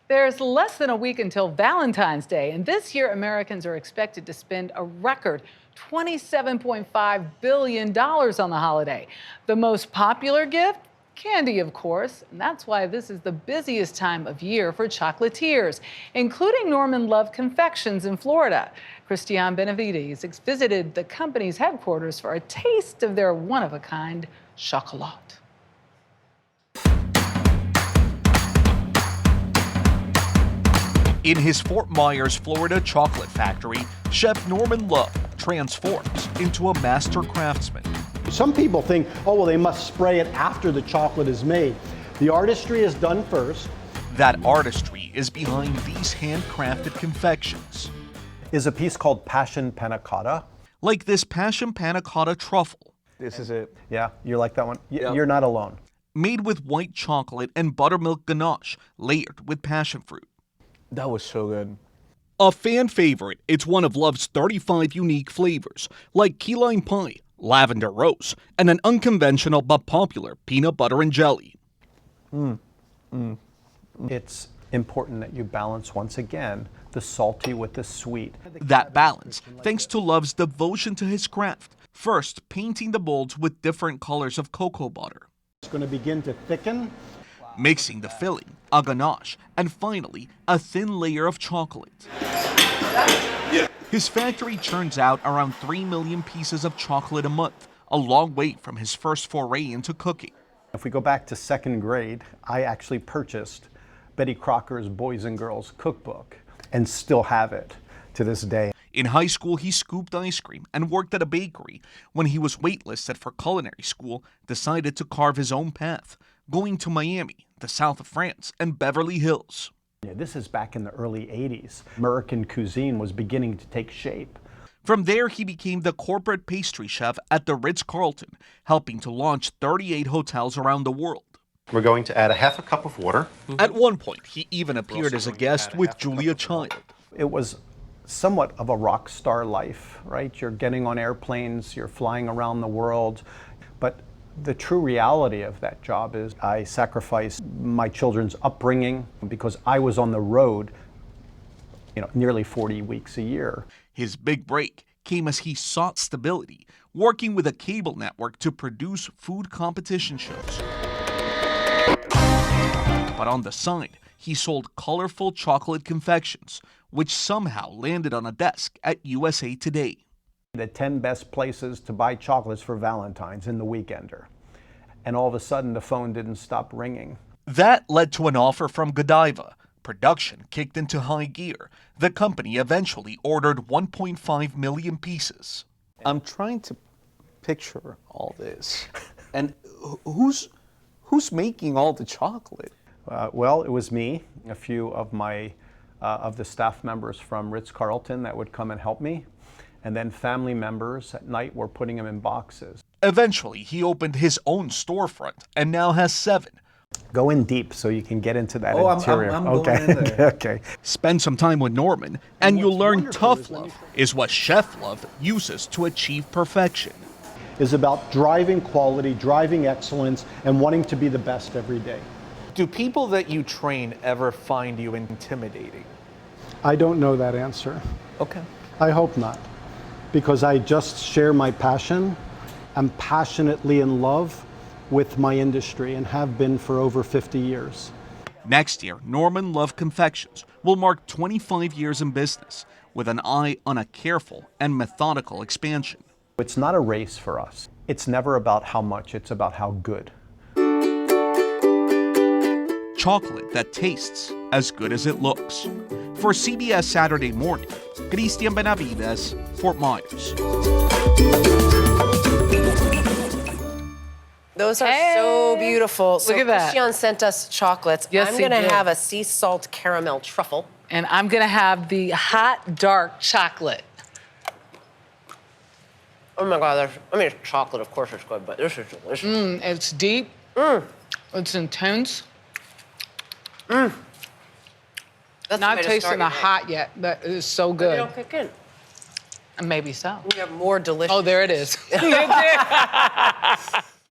There's less than a week until Valentine's Day, and this year Americans are expected to spend a record $27.5 billion on the holiday. The most popular gift? Candy, of course, and that's why this is the busiest time of year for chocolatiers, including Norman Love Confections in Florida. Christiane Benavides visited the company's headquarters for a taste of their one-of-a-kind chocolat. In his Fort Myers, Florida chocolate factory, Chef Norman Love transforms into a master craftsman. Some people think, oh, well, they must spray it after the chocolate is made. The artistry is done first. That artistry is behind these handcrafted confections. Is a piece called Passion Panna Cotta. Like this Passion Panna Cotta truffle. This is it. Yeah, you like that one? You're not alone. Made with white chocolate and buttermilk ganache, layered with passion fruit. That was so good. A fan favorite, it's one of Love's 35 unique flavors, like key lime pie, lavender rose, and an unconventional but popular peanut butter and jelly. It's important that you balance, once again, the salty with the sweet. That balance, thanks to Love's devotion to his craft. First, painting the molds with different colors of cocoa butter. It's going to begin to thicken. Mixing the filling, a ganache, and finally, a thin layer of chocolate. His factory churns out around 3 million pieces of chocolate a month, a long way from his first foray into cooking. If we go back to second grade, I actually purchased Betty Crocker's Boys and Girls Cookbook and still have it to this day. In high school, he scooped ice cream and worked at a bakery. When he was waitlisted for culinary school, decided to carve his own path, going to Miami, the south of France, and Beverly Hills. This is back in the early 80s. American cuisine was beginning to take shape. From there, he became the corporate pastry chef at the Ritz-Carlton, helping to launch 38 hotels around the world. We're going to add a half a cup of water. At one point, he even appeared as a guest with Julia Child. It was somewhat of a rock star life, right? You're getting on airplanes, you're flying around the world, but the true reality of that job is I sacrificed my children's upbringing because I was on the road, nearly 40 weeks a year. His big break came as he sought stability, working with a cable network to produce food competition shows. But on the side, he sold colorful chocolate confections, which somehow landed on a desk at USA Today. The 10 best places to buy chocolates for Valentine's in the Weekender. And all of a sudden, the phone didn't stop ringing. That led to an offer from Godiva. Production kicked into high gear. The company eventually ordered 1.5 million pieces. I'm trying to picture all this. And who's making all the chocolate? Well, it was me, a few of the staff members from Ritz-Carlton that would come and help me. And then family members at night were putting them in boxes. Eventually, he opened his own storefront and now has 7. Go in deep so you can get into that interior. I'm going in there. Okay. Spend some time with Norman, and you'll learn tough love is what Chef Love uses to achieve perfection. Is about driving quality, driving excellence, and wanting to be the best every day. Do people that you train ever find you intimidating? I don't know that answer. Okay. I hope not, because I just share my passion. I'm passionately in love with my industry and have been for over 50 years. Next year, Norman Love Confections will mark 25 years in business with an eye on a careful and methodical expansion. It's not a race for us. It's never about how much, it's about how good. Chocolate that tastes as good as it looks. For CBS Saturday Morning, Christiane Benavides, Fort Myers. Those are so beautiful. So look at that. Christiane sent us chocolates. Yes, I'm going to he did. have a sea salt caramel truffle. And I'm gonna have the hot dark chocolate. Oh my God, it's chocolate, of course it's good, but this is delicious. It's deep. It's intense. That's Not tasting the hot yet, but it is so They good. don't kick in. Maybe so. We have more delicious. Oh, there it is.